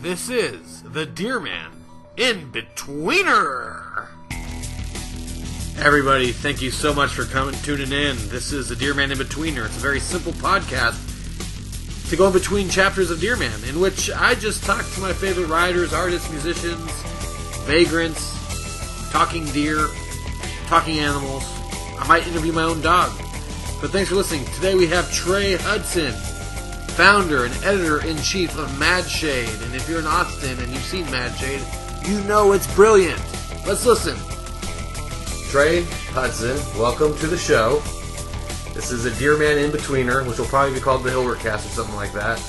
This is the Deer Man Inbetweener. Everybody, thank you so much for tuning in. This is the Deer Man Inbetweener. It's a very simple podcast to go in between chapters of Deer Man, in which I just talk to my favorite writers, artists, musicians, vagrants, talking deer, talking animals. I might interview my own dog. But thanks for listening. Today we have Trey Hudson, founder and editor-in-chief of Mad Shade. And if you're in Austin and you've seen Mad Shade, you know it's brilliant. Let's listen. Trey Hudson, welcome to the show. This is a Deer Man Inbetweener, which will probably be called the Hilbert-cast or something like that.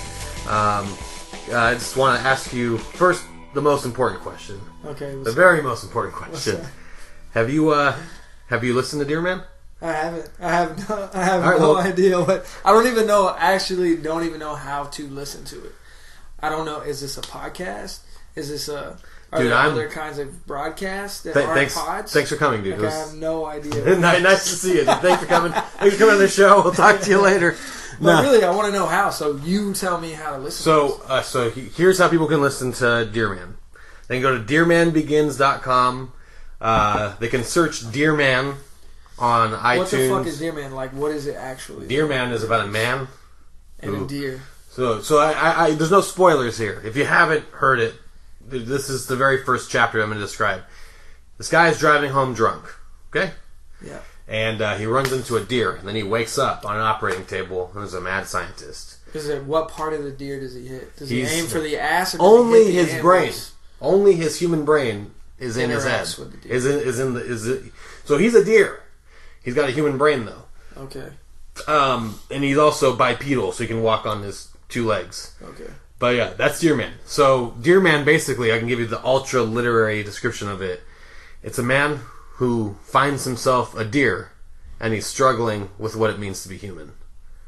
I just want to ask you, first, the most important question. Okay. The very most important question. Have you listened to Deer Man? I haven't. I have no idea what. I don't even know. Actually, don't even know how to listen to it. I don't know. Is this a podcast? Is this a? Are there other kinds of broadcasts that aren't pods? Thanks for coming, dude. Like, I have no idea. Nice to see you. Thanks for coming. Thanks for coming on the show. We'll talk to you later. But really, I want to know how. So you tell me how to listen. So here's how people can listen to Deer Man. They can go to deermanbegins.com. They can search Deer Man on iTunes. What the fuck is Deer Man? Like, what is it actually? Deer Man is about a man and a deer. So I there's no spoilers here. If you haven't heard it, this is the very first chapter I'm going to describe. This guy is driving home drunk. Okay? Yeah. And he runs into a deer, and then he wakes up on an operating table, and there's a mad scientist. What part of the deer does he hit? Does he aim for the ass? Or only he hit his brain. Only his human brain is in his head. With the deer. So he's a deer. He's got a human brain though. Okay. And he's also bipedal, so he can walk on his two legs. Okay. But yeah, that's Deer Man. So Deer Man, basically, I can give you the ultra literary description of it. It's a man who finds himself a deer, and he's struggling with what it means to be human.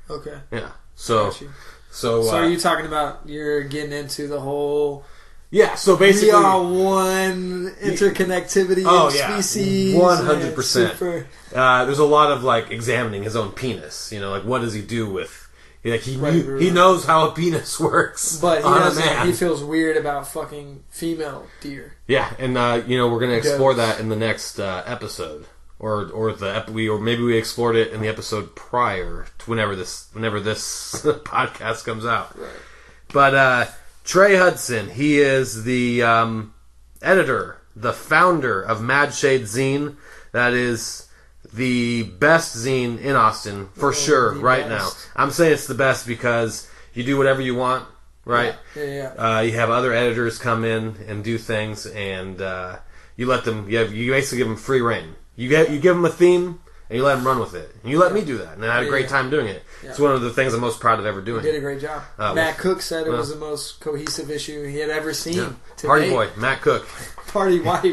Okay. Yeah. So are you talking about you're getting into the whole? Yeah, so basically... We are one interconnectivity of species. 100%. There's a lot of, like, examining his own penis. You know, like, what does he do with... Like, he knows how a penis works. But he feels weird about fucking female deer. Yeah, and, we're going to explore that in the next episode. Or maybe we explored it in the episode prior to whenever this podcast comes out. Right. But, Trey Hudson, he is the editor, the founder of Mad Shade Zine. That is the best zine in Austin, for sure, right now. I'm saying it's the best because you do whatever you want, right? Yeah. You have other editors come in and do things, and you let them. You basically give them free reign. You give them a theme, and you let them run with it. And you let me do that, and I had a great time doing it. Yeah. It's one of the things I'm most proud of ever doing. You did a great job. Matt Cook said it was the most cohesive issue he had ever seen. Yeah. Party boy, Matt Cook. Party wife.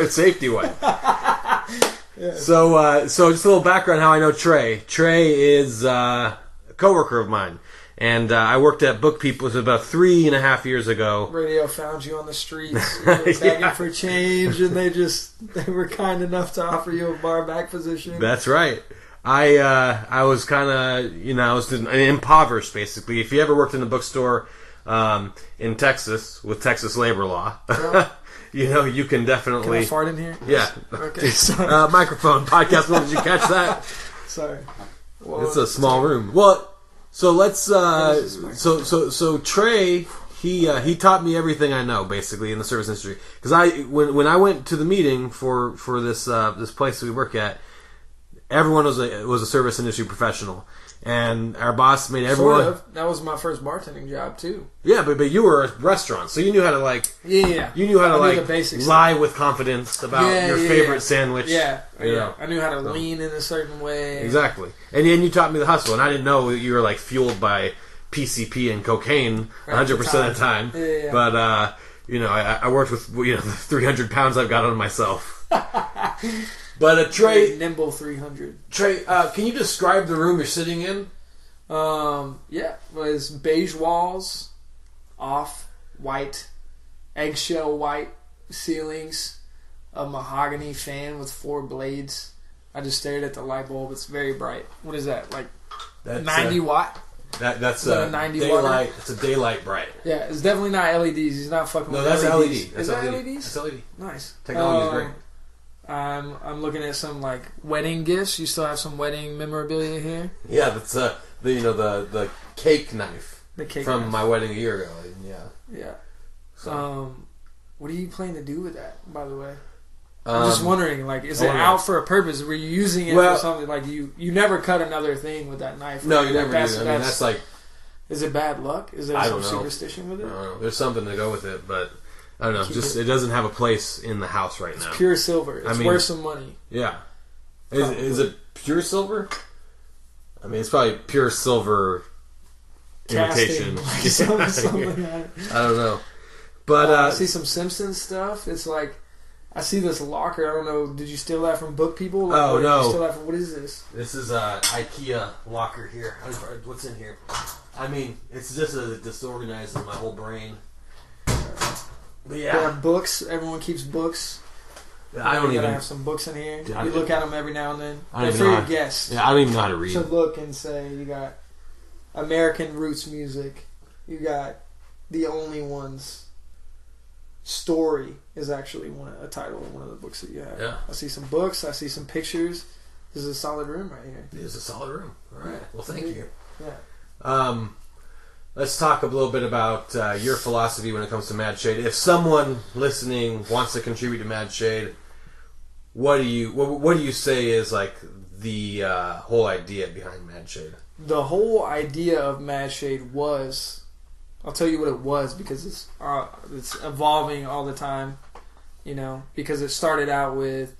Safety wife. Yeah. So just a little background how I know Trey. Trey is a coworker of mine. And I worked at Book People about 3.5 years ago. Radio found you on the streets. You were begging for change, and they were kind enough to offer you a bar back position. That's right. I was kind of, I was impoverished, basically. If you ever worked in a bookstore in Texas with Texas labor law, you can definitely... Can I fart in here? Yeah. Okay. Microphone, podcast, did you catch that? Sorry. Well, it's a small room. Well... So let's. So Trey, he taught me everything I know basically in the service industry. Because when I went to the meeting for this place we work at, everyone was a service industry professional, and our boss made everyone. Sort of. That was my first bartending job too. Yeah, but you were a restaurant, so you knew how to You knew how to lie with confidence about your favorite sandwich. Yeah. I knew how to lean in a certain way. Exactly. And then you taught me the hustle, and I didn't know you were fueled by PCP and cocaine 100% of the time. Yeah. But I worked with the 300 pounds I've got on myself. But Trey, nimble 300. Trey, can you describe the room you're sitting in? Yeah, it was beige walls, off-white, eggshell white ceilings, a mahogany fan with 4 blades. I just stared at the light bulb. It's very bright. What is that? Like 90 watt? That's a 90 daylight. It's a daylight bright. Yeah, it's definitely not LEDs. He's not fucking with LEDs. No, that's LED. Is that LEDs? That's LED. Nice. Technology is great. I'm looking at some like wedding gifts. You still have some wedding memorabilia here? Yeah, that's the cake knife. The cake from knife. my wedding a year ago. Yeah. So. What are you planning to do with that, by the way? I'm just wondering, like, is it out for a purpose? Were you using it for something? Like, you never cut another thing with that knife. No, you never do. I mean, that's like... Is it bad luck? Is there some superstition with it? I don't know. There's something to go with it, but I don't know. It doesn't have a place in the house right now. It's pure silver. It's worth some money. Yeah. Is it pure silver? I mean, it's probably pure silver imitation. Something I don't know. But I see some Simpsons stuff. It's like, I see this locker. I don't know. Did you steal that from Book People? No. Did you steal that from, what is this? This is a IKEA locker here. What's in here? I mean, it's just disorganized in my whole brain. But yeah. They have books. Everyone keeps books. I don't even have some books in here. You look at them every now and then. They're for your guests. Yeah, I don't even know how to read. To look and say, you got American Roots Music. You got The Only Ones. Story is actually a title of one of the books that you have. Yeah. I see some books. I see some pictures. This is a solid room right here. It is a solid room. All right. Well, thank you. Yeah. Let's talk a little bit about your philosophy when it comes to Mad Shade. If someone listening wants to contribute to Mad Shade, what do you say is like the whole idea behind Mad Shade? The whole idea of Mad Shade was, I'll tell you what it was, because it's evolving all the time, because it started out with,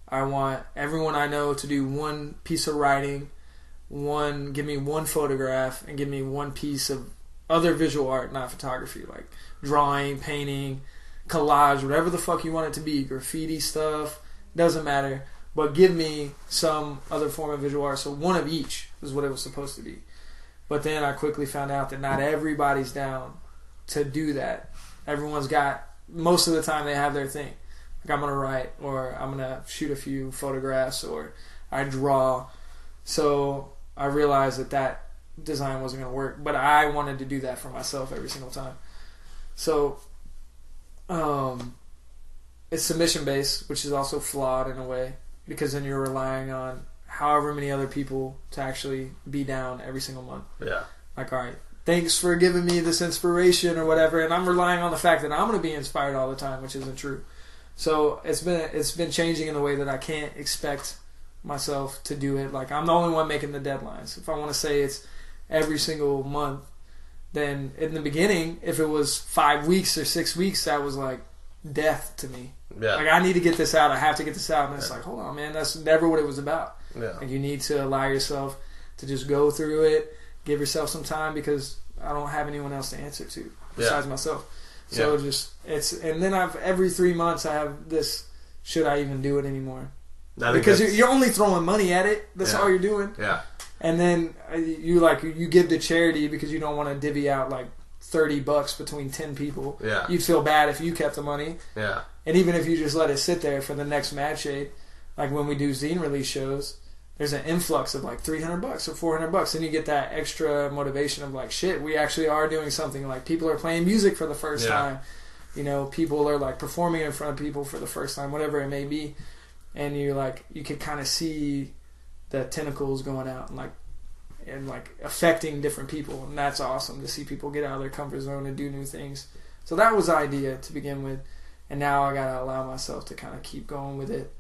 I want everyone I know to do one piece of writing, give me one photograph, and give me one piece of other visual art, not photography, like drawing, painting, collage, whatever the fuck you want it to be, graffiti stuff, doesn't matter, but give me some other form of visual art. So one of each is what it was supposed to be. But then I quickly found out that not everybody's down to do that. Most of the time they have their thing. Like, I'm going to write, or I'm going to shoot a few photographs, or I draw. So I realized that design wasn't going to work. But I wanted to do that for myself every single time. So it's submission-based, which is also flawed in a way, because then you're relying on however many other people to actually be down every single month. Yeah. Like, all right, thanks for giving me this inspiration or whatever, and I'm relying on the fact that I'm going to be inspired all the time, which isn't true. So it's been changing in the way that I can't expect myself to do it. Like, I'm the only one making the deadlines. If I want to say it's every single month, then in the beginning, if it was 5 weeks or 6 weeks, that was like death to me. Yeah. Like, I need to get this out. I have to get this out. And it's like, hold on, man. That's never what it was about. Yeah. Like, you need to allow yourself to just go through it, give yourself some time, because I don't have anyone else to answer to besides myself. So and then every 3 months I have this, should I even do it anymore? Because you're only throwing money at it. That's all you're doing. Yeah. And then you give to charity because you don't want to divvy out like $30 between 10 people. Yeah. You'd feel bad if you kept the money. Yeah. And even if you just let it sit there for the next Mad Shade, like when we do zine release shows, there's an influx of like $300 or $400, and you get that extra motivation of like, shit, we actually are doing something. Like, people are playing music for the first time. People are like performing in front of people for the first time, whatever it may be. And you can kind of see the tentacles going out and affecting different people, and that's awesome to see people get out of their comfort zone and do new things. So that was the idea to begin with, and now I gotta allow myself to kind of keep going with it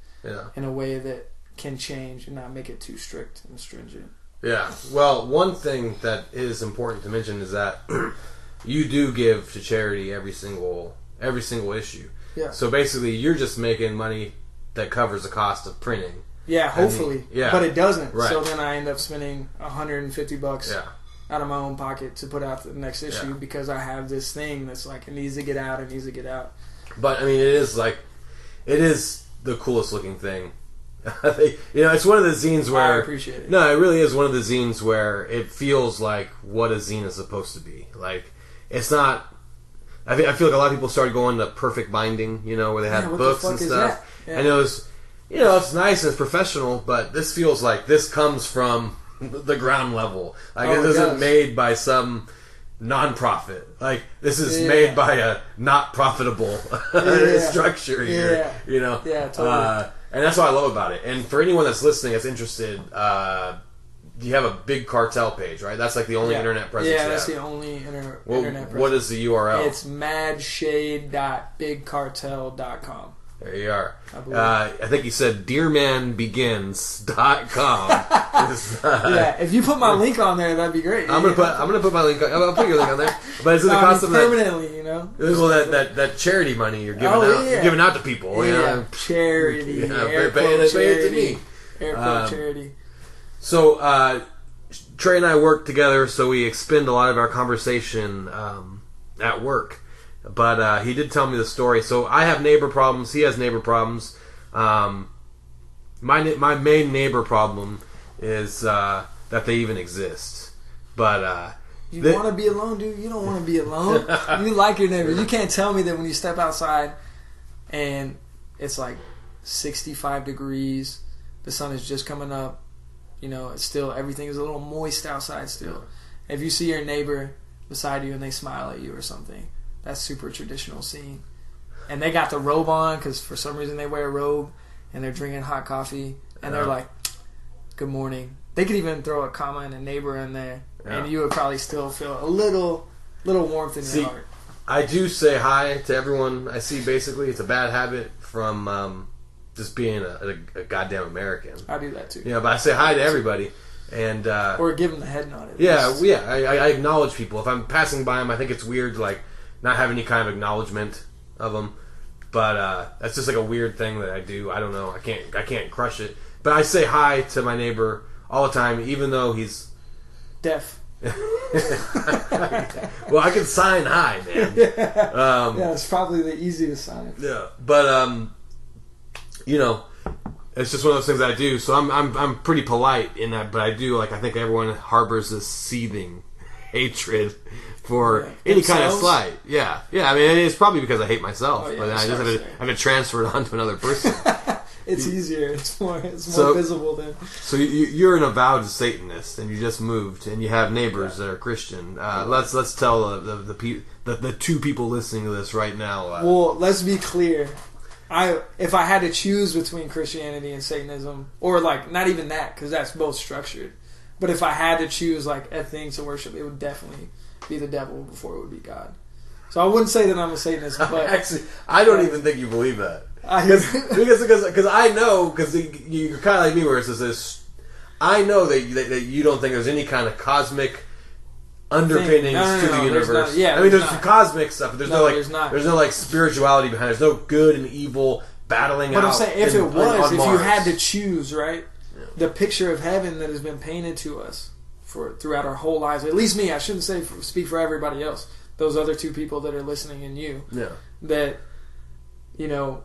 in a way that can change and not make it too strict and stringent. Yeah. Well, one thing that is important to mention is that you do give to charity every single issue. Yeah. So basically, you're just making money that covers the cost of printing. Yeah, hopefully. But it doesn't. Right. So then I end up spending $150 out of my own pocket to put out the next issue because I have this thing that's like, it needs to get out. But I mean, it is the coolest looking thing. It's one of the zines where I appreciate it. No, it really is one of the zines where it feels like what a zine is supposed to be. Like, it's not. I feel like a lot of people started going to perfect binding, where they have books and stuff. Yeah. And it was, it's nice and it's professional, but this feels like this comes from the ground level. Like this isn't made by some non-profit. Like this is made by a not profitable structure here. You know. Yeah, totally. And that's what I love about it. And for anyone that's listening, that's interested, you have a Big Cartel page, right? That's like the only internet presence. Yeah, that's the only internet presence. What is the URL? It's madshade.bigcartel.com. There you are. I think you said dearmanbegins.com. Yeah, if you put my link on there, that'd be great. I'm gonna put my link. I'll put your link on there. But it's in the cost of permanently, you know. Well, that charity money you're giving out. You're giving out to people. Yeah, charity. Pay it to me. Air quote charity. So Trey and I work together, so we expend a lot of our conversation at work. But he did tell me the story. So I have neighbor problems. He has neighbor problems. My main neighbor problem is that they even exist. But you want to be alone, dude? You don't want to be alone. You like your neighbors. You can't tell me that when you step outside and it's like 65 degrees, the sun is just coming up. You know, it's still, everything is a little moist outside still. If you see your neighbor beside you and they smile at you or something, that's super traditional scene. And they got the robe on because for some reason they wear a robe and they're drinking hot coffee and they're like, good morning. They could even throw a comma and a neighbor in there and you would probably still feel a little warmth in your heart. I do say hi to everyone I see basically. It's a bad habit from just being a goddamn American. I do that too. Yeah, but I say hi to everybody. And or give them the head nod. I acknowledge people. If I'm passing by them, I think it's weird to like not have any kind of acknowledgement of them. But that's just like a weird thing that I do. I don't know. I can't crush it. But I say hi to my neighbor all the time, even though he's deaf. Well, I can sign hi, man. Yeah, it's probably the easiest sign. Yeah, but you know, it's just one of those things I do. So I'm pretty polite in that, but I do like I think everyone harbors this seething hatred for any kind of slight. Yeah. I mean, it's probably because I hate myself, but then I just have to transfer it onto another person. It's easier. It's more visible then. So you're an avowed Satanist, and you just moved, and you have neighbors that are Christian. Let's tell the two people listening to this right now. Well, let's be clear. If I had to choose between Christianity and Satanism, or like not even that, because that's both structured. But if I had to choose like a thing to worship, it would definitely be the devil before it would be God. So I wouldn't say that I'm a Satanist, but actually, I don't even think you believe that. Because I know, because you're kind of like me, where it's this. I know that you don't think there's any kind of cosmic underpinnings to the universe. I mean, there's cosmic stuff, but there's no like spirituality behind it. There's no good and evil battling out. But I'm saying, if you had to choose, right, the picture of heaven that has been painted to us throughout our whole lives, at least me, I shouldn't speak for everybody else, those other two people that are listening and you, that, you know,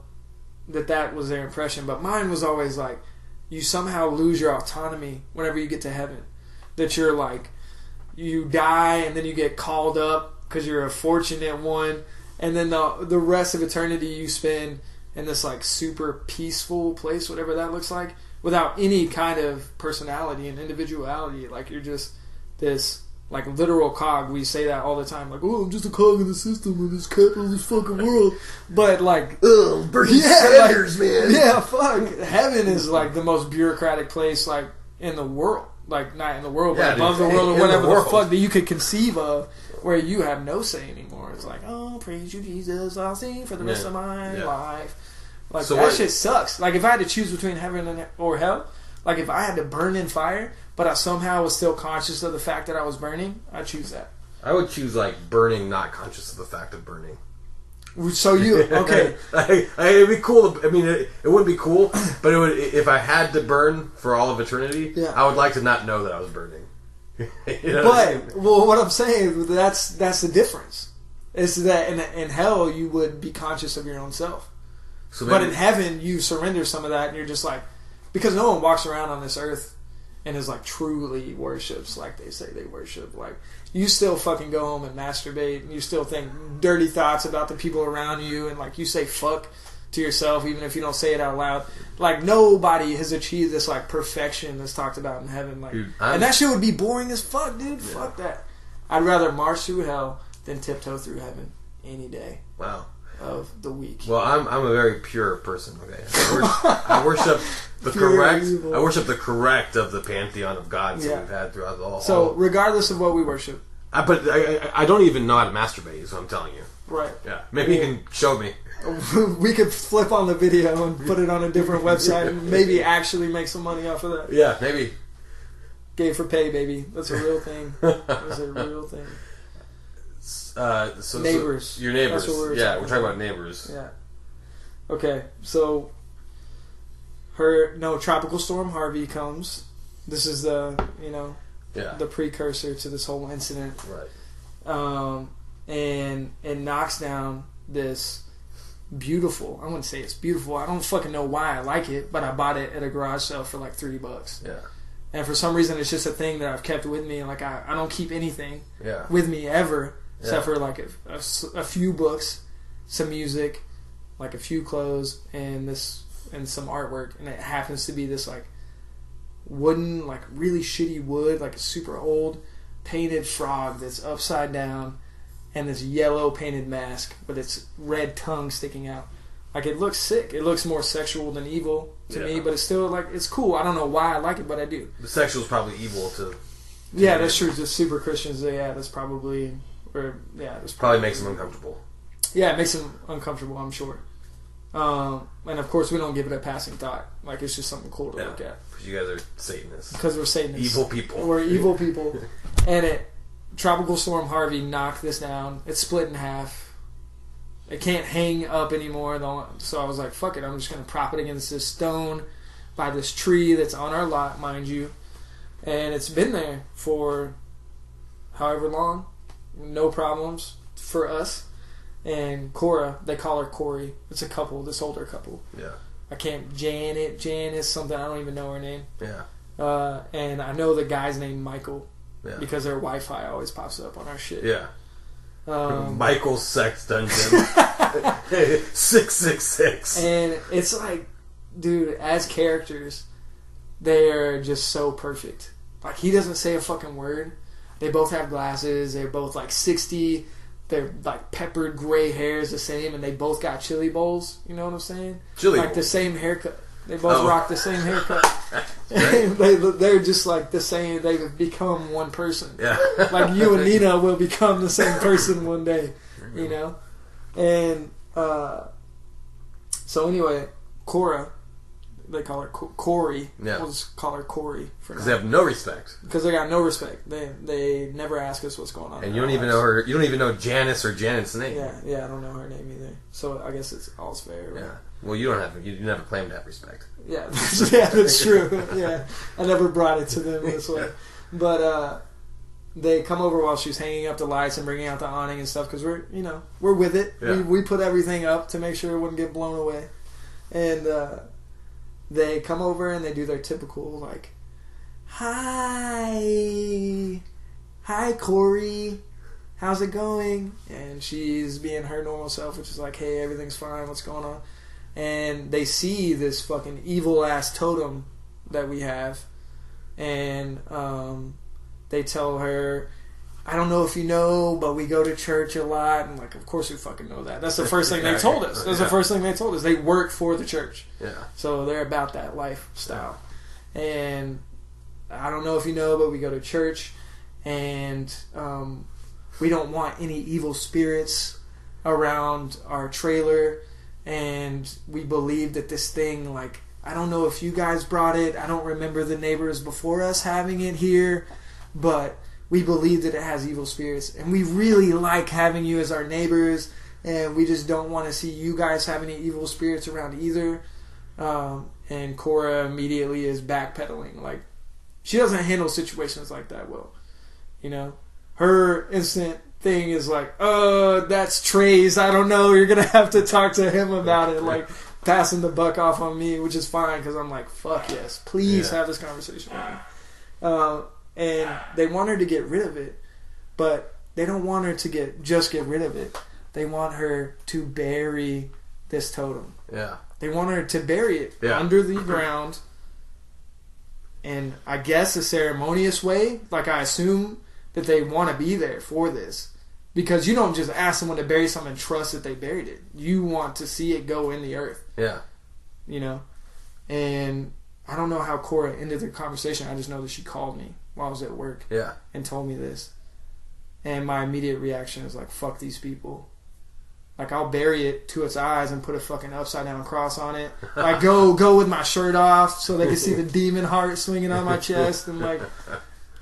that was their impression. But mine was always like, you somehow lose your autonomy whenever you get to heaven. That you're like, you die and then you get called up because you're a fortunate one, and then the rest of eternity you spend in this like super peaceful place, whatever that looks like, without any kind of personality and individuality. Like you're just this like literal cog. We say that all the time, like, oh, I'm just a cog in the system of this capitalist fucking world. But like, Bernie Sanders, man. Yeah, fuck. Heaven is like the most bureaucratic place like in the world. Like not in the world, but above the world, or whatever the fuck that you could conceive of, where you have no say anymore. It's like, oh, praise you, Jesus, I'll sing for the rest of my life. Like so that shit sucks. Like if I had to choose between heaven or hell, like if I had to burn in fire, but I somehow was still conscious of the fact that I was burning, I'd choose that. I would choose like burning, not conscious of the fact of burning. So you okay? It'd be cool. I mean, it wouldn't be cool, but it would. If I had to burn for all of eternity, I would like to not know that I was burning. You know what I'm saying, that's the difference. Is that in hell you would be conscious of your own self, but in heaven you surrender some of that, and you're just like, because no one walks around on this earth and is like truly worships like they say they worship. Like you still fucking go home and masturbate, and you still think dirty thoughts about the people around you, and like you say fuck to yourself, even if you don't say it out loud. Like, nobody has achieved this, like, perfection that's talked about in heaven. Like, dude, and that shit would be boring as fuck, dude. Yeah. Fuck that. I'd rather march through hell than tiptoe through heaven any day. Wow. Of the week. Well, I'm a very pure person. Okay, I worship the correct. Evil. I worship the correct of the pantheon of gods that we've had throughout the whole. So, regardless of what we worship, but I don't even know how to masturbate. Is what I'm telling you. Right. Yeah. Maybe you can show me. We could flip on the video and put it on a different website and maybe actually make some money off of that. Yeah, maybe. Gay for pay, baby. That's a real thing. That's a real thing. Neighbors. So your neighbors. We're talking about neighbors. Yeah. Okay, so Tropical Storm Harvey comes. This is the precursor to this whole incident. Right. And it knocks down this beautiful. I wouldn't say it's beautiful. I don't fucking know why I like it, but I bought it at a garage sale for like $3. Yeah. And for some reason, it's just a thing that I've kept with me. Like I don't keep anything with me ever. Except for like a few books, some music, like a few clothes, and some artwork. And it happens to be this like wooden, like really shitty wood, like a super old painted frog that's upside down, and this yellow painted mask with its red tongue sticking out. Like, it looks sick. It looks more sexual than evil to me, but it's still like, it's cool. I don't know why I like it, but I do. The sexual is probably evil to yeah, that's true. The super Christians, that's probably. Probably makes them uncomfortable. Yeah, it makes them uncomfortable, I'm sure. And of course, we don't give it a passing thought. Like, it's just something cool to look at. Because you guys are Satanists. Because we're Satanists. Evil people. We're evil people. And Tropical Storm Harvey knocked this down. It's split in half. It can't hang up anymore. So I was like, fuck it. I'm just going to prop it against this stone by this tree that's on our lot, mind you. And it's been there for however long. No problems for us. And Cora, they call her Corey. It's a couple, this older couple. Yeah. I can't, Janice, something, I don't even know her name. Yeah. And I know the guy's name Michael. Yeah. Because their Wi-Fi always pops up on our shit. Yeah. Michael's Sex Dungeon. 666. And it's like, dude, as characters, they're just so perfect. Like, he doesn't say a fucking word. They both have glasses. They're both like 60. They're like peppered gray hairs the same, and they both got chili bowls. You know what I'm saying? Chili like bowls. The same haircut. They both rock the same haircut. They're just like the same. They've become one person. Yeah. Like you and Nina will become the same person one day. You know? And so anyway, Cora. They call her Corey. Yeah. We'll just call her Corey for now. Because they have no respect. Because they got no respect. They never ask us what's going on. And you don't even know her. You don't even know Janice or Janet's name. Yeah, I don't know her name either. So I guess it's all's fair. Right? Yeah. Well, you don't have. You never claim to have respect. Yeah, that's true. Yeah, I never brought it to them this way. But they come over while she's hanging up the lights and bringing out the awning and stuff because we're with it. Yeah. We put everything up to make sure it wouldn't get blown away, and. They come over and they do their typical, like, hi, Corey, how's it going? And she's being her normal self, which is like, hey, everything's fine, what's going on? And they see this fucking evil-ass totem that we have, and they tell her, I don't know if you know, but we go to church a lot. And, like, of course we fucking know that. That's the first thing they told us. That's the first thing they told us. They work for the church. Yeah. So they're about that lifestyle. And I don't know if you know, but we go to church. And we don't want any evil spirits around our trailer. And we believe that this thing, like, I don't know if you guys brought it. I don't remember the neighbors before us having it here. But... we believe that it has evil spirits, and we really like having you as our neighbors, and we just don't want to see you guys have any evil spirits around either. And Cora immediately is backpedaling. Like, she doesn't handle situations like that well. You know? Her instant thing is like, that's Trey's. I don't know. You're going to have to talk to him about it. Like, passing the buck off on me, which is fine, because I'm like, fuck yes. Please have this conversation with me. And they want her to get rid of it, but they don't want her to just get rid of it. They want her to bury this totem. Yeah. They want her to bury it under the ground. And I guess a ceremonious way. Like, I assume that they want to be there for this. Because you don't just ask someone to bury something and trust that they buried it. You want to see it go in the earth. Yeah. You know? And I don't know how Cora ended the conversation. I just know that she called me while I was at work. Yeah. And told me this. And my immediate reaction is like, fuck these people. Like, I'll bury it to its eyes and put a fucking upside down cross on it. Like, go with my shirt off so they can see the demon heart swinging on my chest. And like,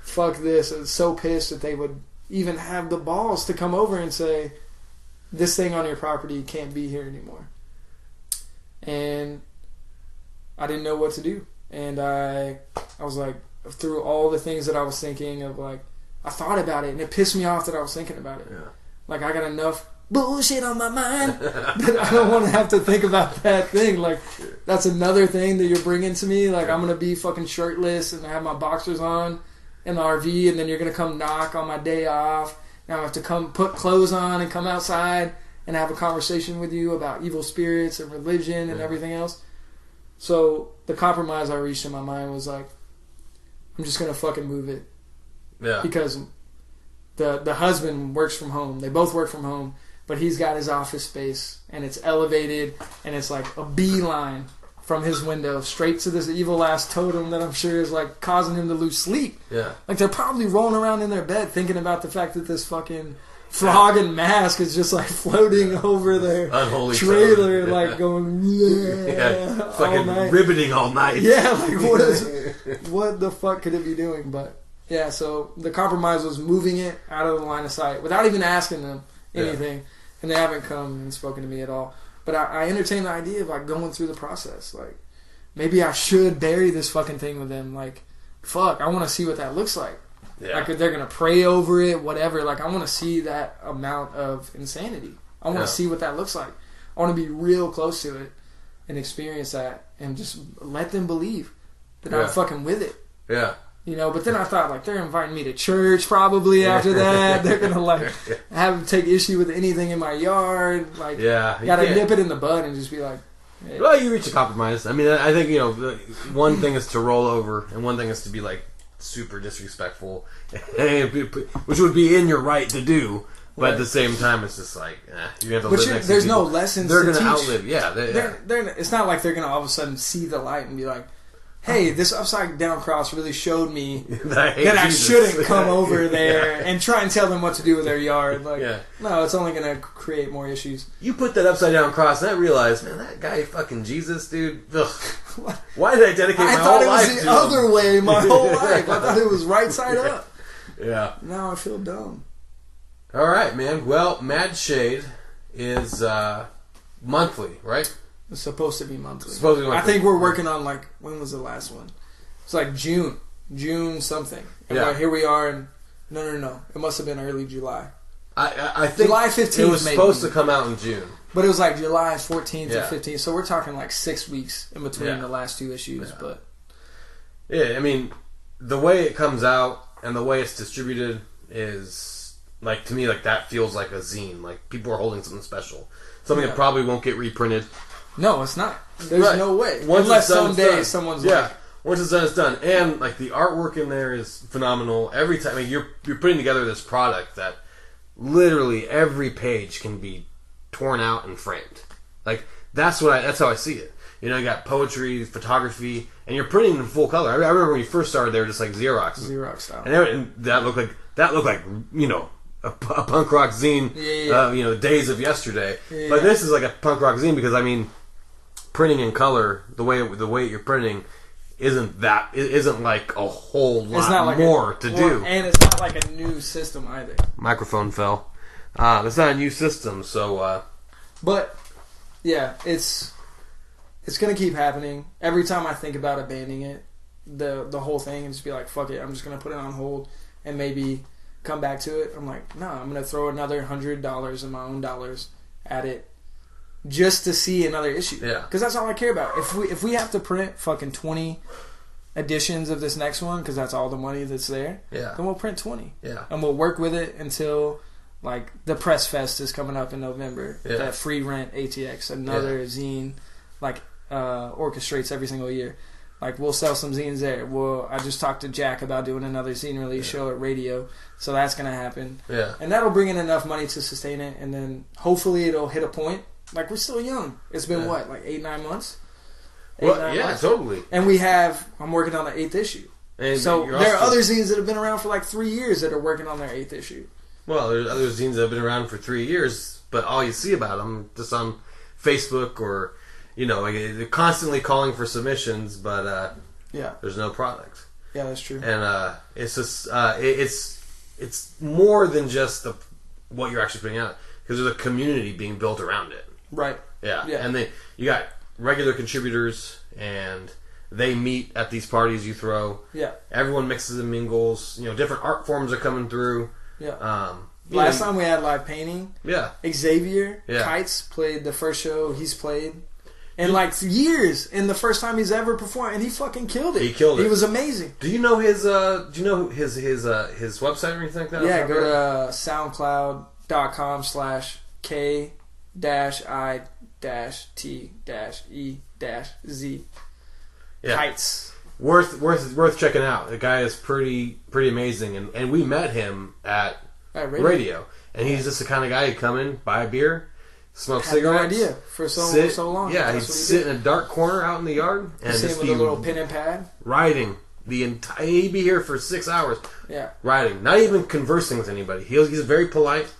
fuck this. I was so pissed that they would even have the balls to come over and say, this thing on your property can't be here anymore. And I didn't know what to do. And I was like, through all the things that I was thinking of, like, I thought about it and it pissed me off that I was thinking about it. Yeah. Like, I got enough bullshit on my mind that I don't want to have to think about that thing. Like, that's another thing that you're bringing to me. Like, I'm going to be fucking shirtless and have my boxers on in the RV, and then you're going to come knock on my day off. Now I have to come put clothes on and come outside and have a conversation with you about evil spirits and religion and everything else. So the compromise I reached in my mind was like, I'm just going to fucking move it. Yeah. Because the husband works from home. They both work from home. But he's got his office space, and it's elevated, and it's like a beeline from his window straight to this evil ass totem that I'm sure is like causing him to lose sleep. Yeah. Like, they're probably rolling around in their bed thinking about the fact that this fucking frog and mask is just like floating over their unholy trailer, totem. Like going, yeah, fucking all riveting all night. Yeah, like what the fuck could it be doing? But yeah, so the compromise was moving it out of the line of sight without even asking them anything, and they haven't come and spoken to me at all. But I entertain the idea of like going through the process. Like, maybe I should bury this fucking thing with them. Like, fuck, I want to see what that looks like. Yeah. Like, if they're gonna pray over it, whatever. Like, I want to see that amount of insanity. I want to see what that looks like. I want to be real close to it and experience that, and just let them believe that I'm fucking with it. Yeah. You know, but then I thought, like, they're inviting me to church probably after that. They're going to, like, take issue with anything in my yard. Like, gotta nip it in the bud and just be like, hey. Well, you reach a compromise. I mean, I think, you know, one thing is to roll over, and one thing is to be, like, super disrespectful, which would be in your right to do. But at the same time, it's just like, you have to live next to there's people. no lessons they're to teach. Outlive. Yeah. It's not like they're going to all of a sudden see the light and be like, hey, this upside down cross really showed me that I shouldn't come over there and try and tell them what to do with their yard. Like, no, it's only going to create more issues. You put that upside down cross, and I realized, man, that guy fucking Jesus, dude. Ugh. Why did I dedicate my whole life to him? I thought it was the other way my whole life. I thought it was right side up. Yeah. Now I feel dumb. All right, man. Well, Mad Shade is monthly, right? It's supposed to be monthly. I think we're working on, like, when was the last one? It's like June something. And like, here we are, and no. It must have been early July. I think July 15th. It was supposed to come out in June, but it was like July 14th to 15th. So we're talking like 6 weeks in between the last two issues. Yeah. But I mean, the way it comes out and the way it's distributed is, like, to me, like, that feels like a zine. Like, people are holding something special, something that probably won't get reprinted. No, it's not. There's no way. Unless someday someone's like... Once it's done, it's done. And, like, the artwork in there is phenomenal. Every time, I mean, you're putting together this product that literally every page can be torn out and framed. Like, that's how I see it. You know, you got poetry, photography, and you're printing in full color. I remember when you first started, they were just like Xerox style. And that looked like, you know, a punk rock zine, you know, days of yesterday. But this is like a punk rock zine because, I mean, printing in color, the way you're printing isn't like a whole lot more to do. And it's not like a new system either. Microphone fell. It's not a new system, so... But, yeah, it's going to keep happening. Every time I think about abandoning it, the whole thing, and just be like, fuck it, I'm just going to put it on hold and maybe come back to it. I'm like, no, I'm going to throw another $100 of my own dollars at it just to see another issue. Yeah. Because that's all I care about. If we have to print fucking 20 editions of this next one, because that's all the money that's there, then we'll print 20. Yeah. And we'll work with it until Like the Press Fest is coming up in November. Yeah. That Free Rent ATX, another zine, like orchestrates every single year. Like we'll sell some zines there. I just talked to Jack about doing another zine release show at Radio, so that's gonna happen. Yeah, and that'll bring in enough money to sustain it, and then hopefully it'll hit a point. Like we're still young. It's been what, like 8-9 months? 8-9 months? Totally. And I'm working on the 8th issue. And so there are other zines that have been around for like 3 years that are working on their 8th issue. Well, there's other zines that have been around for 3 years, but all you see about them just on Facebook or, like they're constantly calling for submissions, but there's no product. Yeah, that's true. And it's just it's more than just what you're actually putting out, because there's a community being built around it. Right. Yeah. And you got regular contributors, and they meet at these parties you throw. Yeah. Everyone mixes and mingles. Different art forms are coming through. Yeah. Last time we had live painting. Yeah. Xavier Kites played the first show he's played in like years, and the first time he's ever performed, and he fucking killed it. He killed it. He was amazing. Do you know his his website or anything like that? Yeah, go to soundcloud.com/k-i-t-e-z. Yeah. Kites. Worth checking out. The guy is pretty amazing, and we met him at radio. And he's just the kind of guy who'd come in, buy a beer, smoke cigarettes. No idea for so long. Yeah, he'd sit in a dark corner out in the yard and just with a little pen and pad, writing the entire. He'd be here for 6 hours. Yeah, writing, not even conversing with anybody. He's a very polite,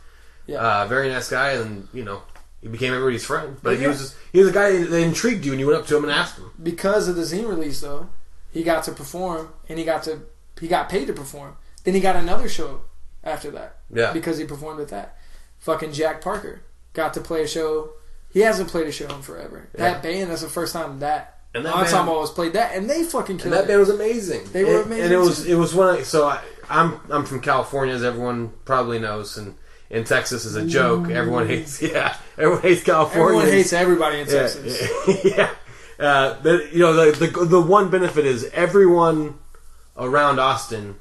very nice guy, and he became everybody's friend. But he was a guy that intrigued you, and you went up to him and asked him. Because of the zine release, though, he got to perform, and he got paid to perform. Then he got another show after that. Yeah. Because he performed with that. Fucking Jack Parker got to play a show. He hasn't played a show in forever. Yeah. That band, that's the first time that ensemble always played that, and they fucking killed it. And that band was amazing. They were amazing. And it was one. I'm from California, as everyone probably knows, and in Texas is a joke. Everyone hates California. Everyone hates everybody in Texas. Yeah. But the one benefit is everyone around Austin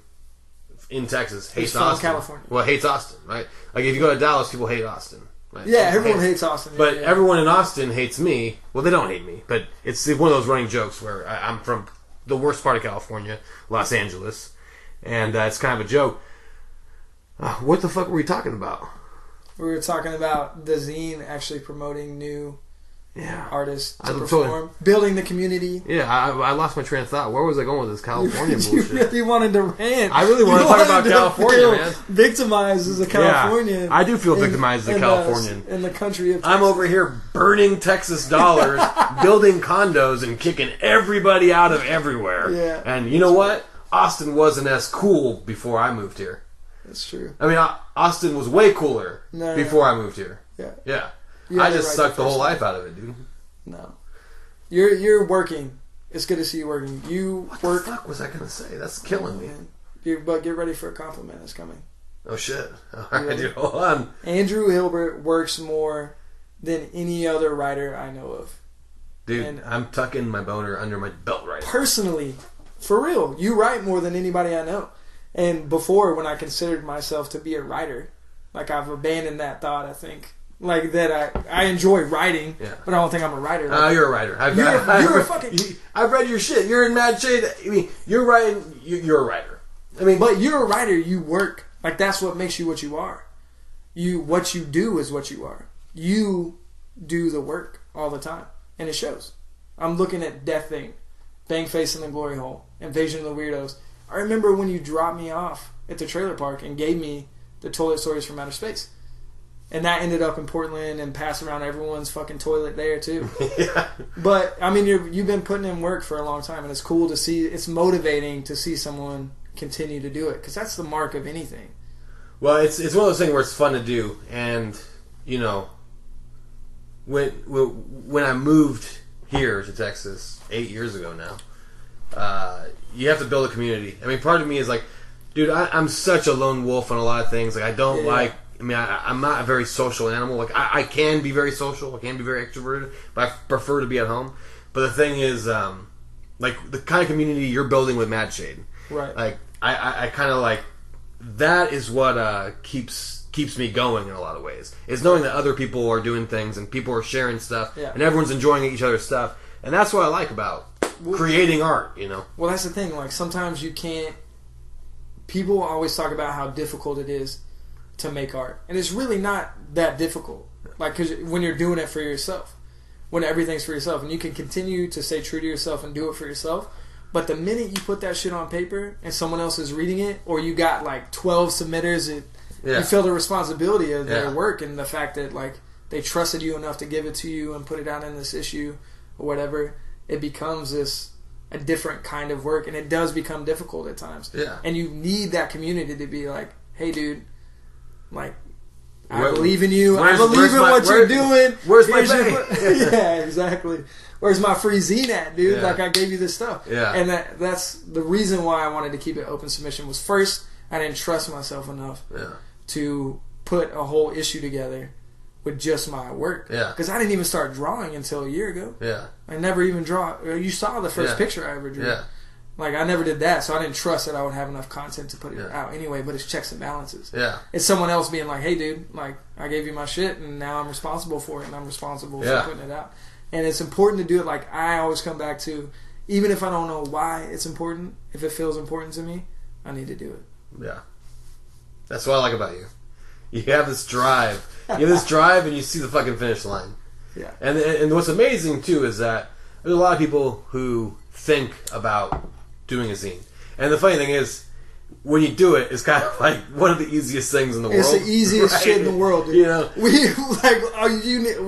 in Texas hates Austin. California. Well, hates Austin, right? Like if you go to Dallas, people hate Austin. Right? Yeah, everyone hates Austin. But everyone in Austin hates me. Well, they don't hate me, but it's one of those running jokes where I'm from the worst part of California, Los Angeles, and it's kind of a joke. What the fuck were we talking about? We were talking about the zine actually promoting new artists to perform, building the community. Yeah, I lost my train of thought. Where was I going with this California bullshit? You really wanted to rant. I really want to talk about California, man. Victimized as a Californian. Yeah, I do feel victimized as a Californian. In the country of Texas. I'm over here burning Texas dollars, building condos, and kicking everybody out of everywhere. Yeah. And you know what? Austin wasn't as cool before I moved here. That's true. I mean, Austin was way cooler before I moved here. Yeah. Yeah. I just sucked the whole life out of it, dude. No. You're working. It's good to see you working. What the fuck was I going to say? That's killing me. But get ready for a compliment. It's coming. Oh, shit. All right, dude. Hold on. Andrew Hilbert works more than any other writer I know of. Dude, and I'm tucking my boner under my belt right now. Personally, for real, you write more than anybody I know. And before, when I considered myself to be a writer, like I've abandoned that thought, I think. Like that, I enjoy writing, but I don't think I'm a writer. Like, you're a writer. I've read your shit. You're in mad shade. I mean, you're writing. You're a writer. I mean, but you're a writer. You work. Like that's what makes you what you are. What you do is what you are. You do the work all the time, and it shows. I'm looking at Death Thing, Bang Face in the Glory Hole, Invasion of the Weirdos. I remember when you dropped me off at the trailer park and gave me the Toilet Stories from Outer Space. And that ended up in Portland and passed around everyone's fucking toilet there too. Yeah. But I mean, you've been putting in work for a long time, and it's cool to see. It's motivating to see someone continue to do it because that's the mark of anything. Well, it's one of those things where it's fun to do, and when I moved here to Texas 8 years ago now, you have to build a community. I mean, part of me is like, dude, I'm such a lone wolf on a lot of things. Like I don't like. I mean, I'm not a very social animal. Like, I can be very social. I can be very extroverted, but I prefer to be at home. But the thing is, like, the kind of community you're building with Mad Shade. Right. Like, I kind of like, that is what keeps keeps me going in a lot of ways. Is knowing that other people are doing things and people are sharing stuff and everyone's enjoying each other's stuff. And that's what I like about creating art, you know? Well, that's the thing. Like, sometimes you can't... People always talk about how difficult it is to make art. And it's really not that difficult. Like, because when you're doing it for yourself. When everything's for yourself. And you can continue to stay true to yourself and do it for yourself. But the minute you put that shit on paper and someone else is reading it, or you got like 12 submitters, you feel the responsibility of their work and the fact that like they trusted you enough to give it to you and put it out in this issue or whatever. It becomes a different kind of work, and it does become difficult at times. Yeah. And you need that community to be like, hey, dude, like, I believe in you. I believe in what you're doing. Where's my pay? Yeah, exactly. Where's my free zine at, dude? Yeah. Like, I gave you this stuff. Yeah. And that's the reason why I wanted to keep it open submission was, first, I didn't trust myself enough to put a whole issue together with just my work. Yeah. Because I didn't even start drawing until a year ago. Yeah. I never even draw. You saw the first picture I ever drew. Yeah. Like, I never did that, so I didn't trust that I would have enough content to put it out anyway, but it's checks and balances. Yeah. It's someone else being like, hey, dude, like, I gave you my shit, and now I'm responsible for it, and I'm responsible for putting it out. And it's important to do it. Like, I always come back to, even if I don't know why it's important, if it feels important to me, I need to do it. Yeah. That's what I like about you. You have this drive. You have this drive, and you see the fucking finish line. Yeah. And what's amazing, too, is that there's a lot of people who think about doing a zine. And the funny thing is, when you do it, it's kind of like one of the easiest things in the world. It's the easiest shit in the world, dude. You know? What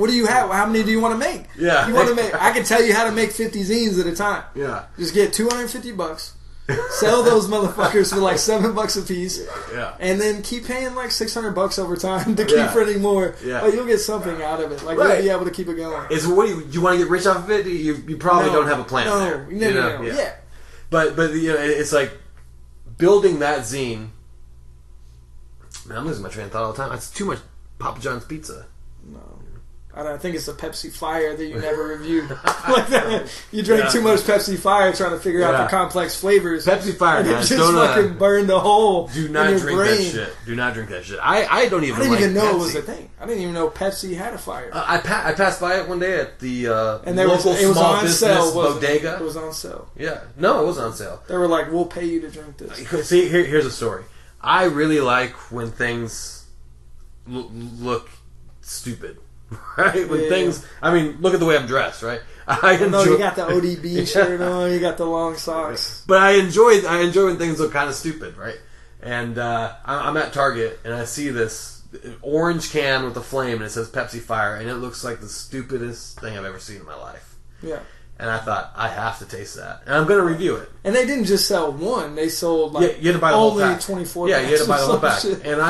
do you have? How many do you want to make? Yeah. You want to make? I can tell you how to make 50 zines at a time. Yeah. Just get $250. Sell those motherfuckers for like $7 a piece. Yeah. And then keep paying like $600 over time to keep printing more. Yeah. Like, you'll get something out of it. Like, you'll be able to keep it going. Do you want to get rich off of it? You probably don't have a plan there. No. Yeah. But you know, it's like building that zine. Man, I'm losing my train of thought all the time. It's too much Papa John's pizza. No. I think it's the Pepsi Fire that you never reviewed. Like that. You drink too much Pepsi Fire trying to figure out the complex flavors. Pepsi Fire, and guys. It just fucking burned the hole. Do not in your drink brain. that shit. Do not drink that shit. I don't even. I didn't even know Pepsi. It was a thing. I didn't even know Pepsi had a fire. I passed by it one day at the local small business bodega. It was on sale. Yeah, no, it was on sale. They were like, "We'll pay you to drink this." See, here's a story. I really like when things look stupid. Right? When things... I mean, look at the way I'm dressed, right? You got the ODB shirt on, you got the long socks. But I enjoy when things look kind of stupid, right? And I'm at Target, and I see this orange can with a flame, and it says Pepsi Fire, and it looks like the stupidest thing I've ever seen in my life. Yeah. And I thought, I have to taste that. And I'm going to review it. And they didn't just sell one. They sold, like, you had to buy the whole only pack. 24 Yeah, you had to buy the whole pack. Shit. And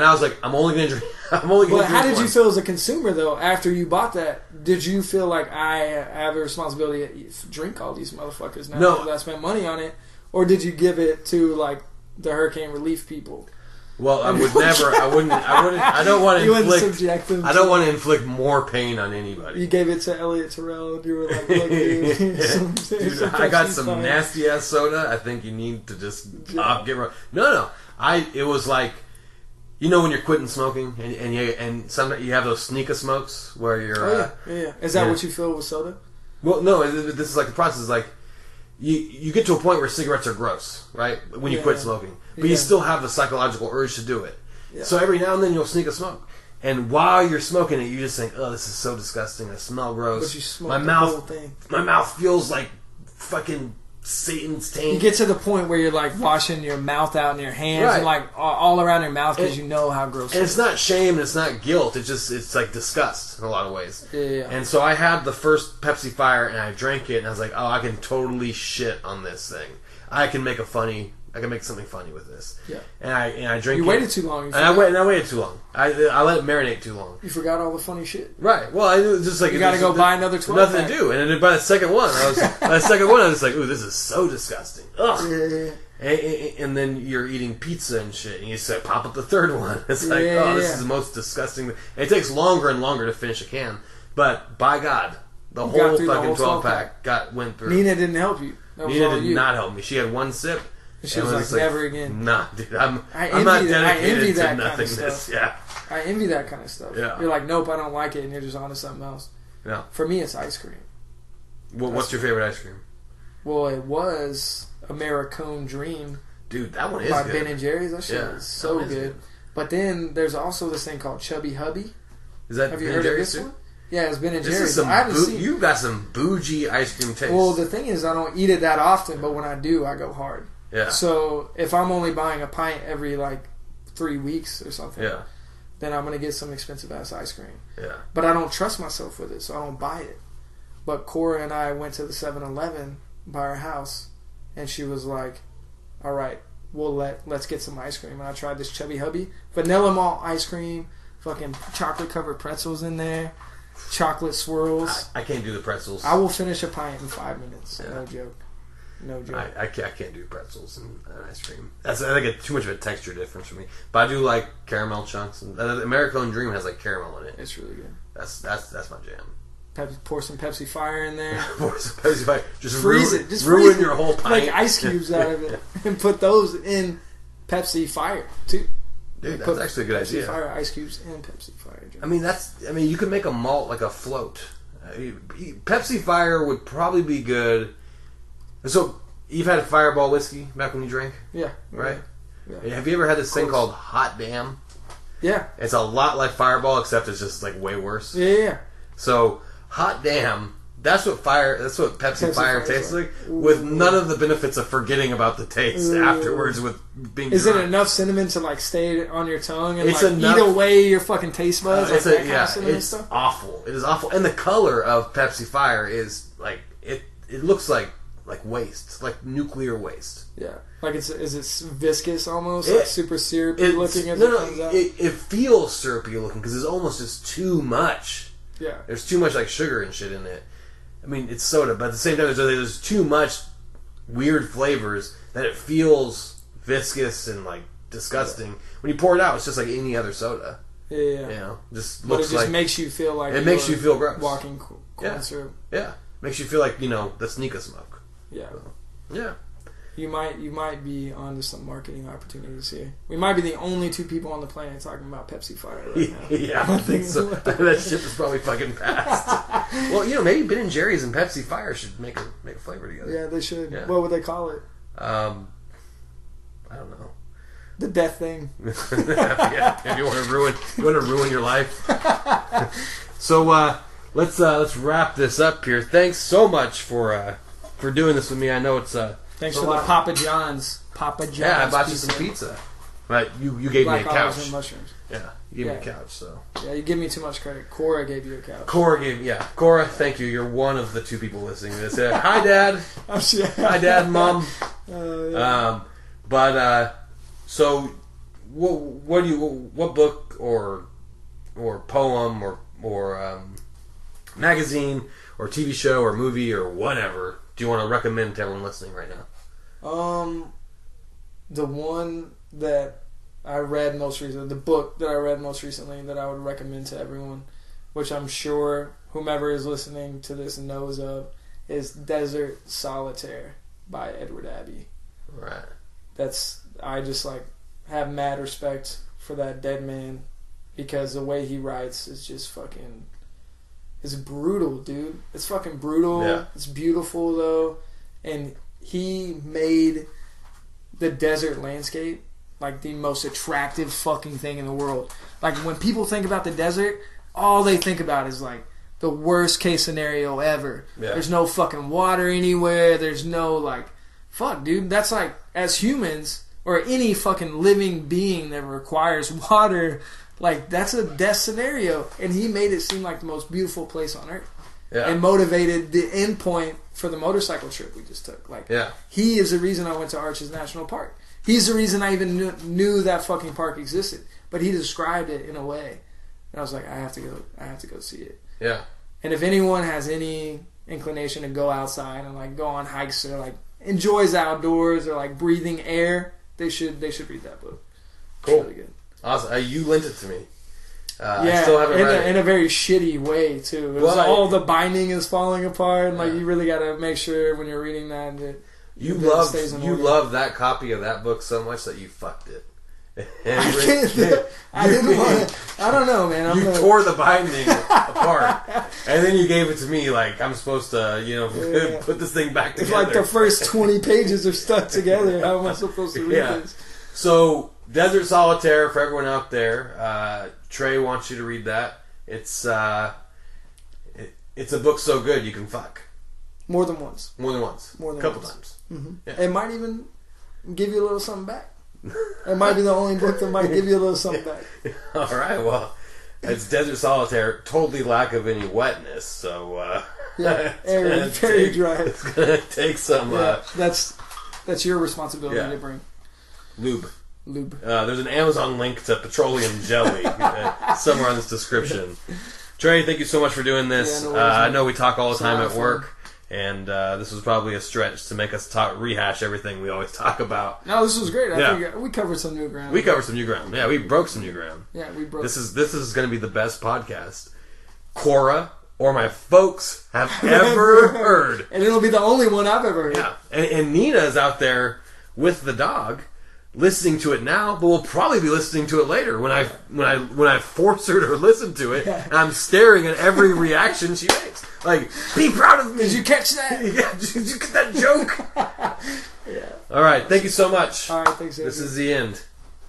I was like, I'm only going to drink. But how did you feel as a consumer, though, after you bought that? Did you feel like I have a responsibility to drink all these motherfuckers now because I spent money on it? Or did you give it to, like, the hurricane relief people? Well, I would never. I wouldn't. I don't want to inflict. I don't want to inflict more pain on anybody. You gave it to Elliot Terrell, and you were like, "Look, dude, I got some nasty ass soda. I think you need to just get rid." No. It was like, you know, when you're quitting smoking, and sometimes you have those sneaker smokes where you're. Yeah. Is that what you feel with soda? Well, no. This is like the process. Like, you get to a point where cigarettes are gross, right? When you quit smoking. But you still have the psychological urge to do it. Yeah. So every now and then you'll sneak a smoke. And while you're smoking it, you just think, oh, this is so disgusting. I smell gross. But you smoke the whole thing. My mouth feels like fucking Satan's taint. You get to the point where you're like washing your mouth out in your hands and like all around your mouth because you know how gross it is. And it's not shame, it's not guilt. It's like disgust in a lot of ways. Yeah. And so I had the first Pepsi Fire and I drank it and I was like, oh, I can totally shit on this thing. I can make something funny with this. Yeah. And I drank it. You waited too long. I waited too long. I let it marinate too long. You forgot all the funny shit. Right. Well, I was just like... You gotta go buy another 12 Nothing to do. And then by the second one, I was like, ooh, this is so disgusting. Ugh. Yeah. And then you're eating pizza and shit, and you say, pop up the third one. It's like, this is the most disgusting... And it takes longer and longer to finish a can. But, by God, the whole fucking 12-pack went through. Nina didn't help you. Nina did not help me. She had one sip. And she was like, never again. Nah, dude, I'm not dedicated to nothingness. Yeah. I envy that kind of stuff. Yeah. You're like, nope, I don't like it, and you're just on to something else. Yeah. For me, it's ice cream. What's your favorite ice cream? Well, it was Americone Dream. Dude, that one is by good. Ben & Jerry's. That shit is so good. But then there's also this thing called Chubby Hubby. Is that Have you heard of this one? Yeah, it's Ben & Jerry's. You've got some bougie ice cream taste. Well, the thing is, I don't eat it that often, but when I do, I go hard. Yeah. So if I'm only buying a pint every 3 weeks or something, then I'm going to get some expensive ass ice cream. Yeah. But I don't trust myself with it, so I don't buy it. But Cora and I went to the 7-Eleven by our house, and she was like, all right, let's get some ice cream. And I tried this Chubby Hubby. Vanilla malt ice cream, fucking chocolate covered pretzels in there, chocolate swirls. I can't do the pretzels. I will finish a pint in 5 minutes. Yeah. No joke. I can't do pretzels and ice cream. I think it's too much of a texture difference for me. But I do like caramel chunks. And Americone Dream has caramel in it. It's really good. That's my jam. Pour some Pepsi Fire in there. Pour some Pepsi Fire. Just freeze it. Just ruin your whole pint. Make ice cubes out of it and put those in Pepsi Fire too. Dude, that's actually a good idea. Pepsi Fire ice cubes and Pepsi Fire. You could make a malt like a float. Pepsi Fire would probably be good. So you've had Fireball whiskey back when you drank? Yeah. Right? Yeah. Have you ever had this thing called Hot Damn? Yeah. It's a lot like Fireball, except it's just way worse. Yeah. So Hot Damn, that's what Pepsi Fire tastes like, with none of the benefits of forgetting about the taste afterwards with being Is drunk. it enough cinnamon to stay on your tongue and eat away your fucking taste buds? It's stuff? awful. It is awful. And the color of Pepsi Fire is it looks like waste, like nuclear waste. Yeah. Is it viscous almost? Super syrupy looking as it comes out? It feels syrupy looking because it's almost just too much. Yeah. There's too much sugar and shit in it. I mean, it's soda, but at the same time, there's too much weird flavors that it feels viscous and disgusting. Yeah. When you pour it out, it's just like any other soda. Yeah. Just looks it just makes you feel like it makes you feel gross. Walking corn syrup. Yeah. Makes you feel like the sneaker smoke. Yeah. So, yeah. You might be onto some marketing opportunities here. We might be the only two people on the planet talking about Pepsi Fire right now. Yeah, I think so. That ship is probably fucking passed. Well, maybe Ben & Jerry's and Pepsi Fire should make a flavor together. Yeah, they should. Yeah. What would they call it? I don't know. The death thing. Yeah, if you want to ruin your life. So let's wrap this up here. Thanks so much for doing this with me. I know it's thanks for the Papa John's. Yeah, I bought you some pizza. But you gave me a couch. And mushrooms. Yeah, you gave me a couch. So yeah, you give me too much credit. Cora gave you a couch. Cora, thank you. You're one of the two people listening to this. Hi, Dad. Hi, Dad, Mom. So what book or poem or magazine or TV show or movie or whatever do you want to recommend to everyone listening right now? The one that I read most recently, the book that I read most recently that I would recommend to everyone, which I'm sure whomever is listening to this knows of, is Desert Solitaire by Edward Abbey. Right. I just have mad respect for that dead man because the way he writes is just fucking... It's brutal, dude. It's fucking brutal. Yeah. It's beautiful, though. And he made the desert landscape the most attractive fucking thing in the world. When people think about the desert, all they think about is the worst case scenario ever. Yeah. There's no fucking water anywhere. There's no fuck, dude. That's as humans or any fucking living being that requires water, that's a death scenario. And he made it seem like the most beautiful place on earth. Yeah. And motivated the end point for the motorcycle trip we just took. He is the reason I went to Arches National Park. He's the reason I even knew that fucking park existed. But he described it in a way, and I was like, I have to go see it. Yeah. And if anyone has any inclination to go outside and go on hikes or enjoys outdoors or breathing air, they should read that book. Cool. It's really good. Awesome. You lent it to me. I still haven't read it. In a very shitty way too. All the binding is falling apart, and you really got to make sure when you're reading that. You love that copy of that book so much that you fucked it. I didn't want to. I don't know, man. You tore the binding apart, and then you gave it to me like I'm supposed to, put this thing back together. It's like the first 20 pages are stuck together. How am I supposed to read this? So, Desert Solitaire, for everyone out there, Trey wants you to read that. It's a book so good you can fuck. More than once. A couple times. Mm-hmm. Yeah. It might even give you a little something back. It might be the only book that might give you a little something back. All right, well, it's Desert Solitaire, totally lack of any wetness, so... very dry. It's going to take some... that's your responsibility to bring. Lube. There's an Amazon link to petroleum jelly somewhere on this description. Trey, thank you so much for doing this. I know we talk all the time at work. And this was probably a stretch to make us rehash everything we always talk about. No, this was great. I think we covered some new ground. Yeah, we broke some new ground. Yeah, we broke. This is going to be the best podcast Cora or my folks have ever heard. And it'll be the only one I've ever heard. Yeah, and Nina's out there with the dog, listening to it now, but we'll probably be listening to it later when I force her to listen to it. And I'm staring at every reaction she makes. Like, be proud of me. Did you catch that? Yeah, did you get that joke? Yeah. All right, thank you so much. All right, thanks. This is the end,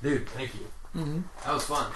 dude. Thank you. Mm-hmm. That was fun.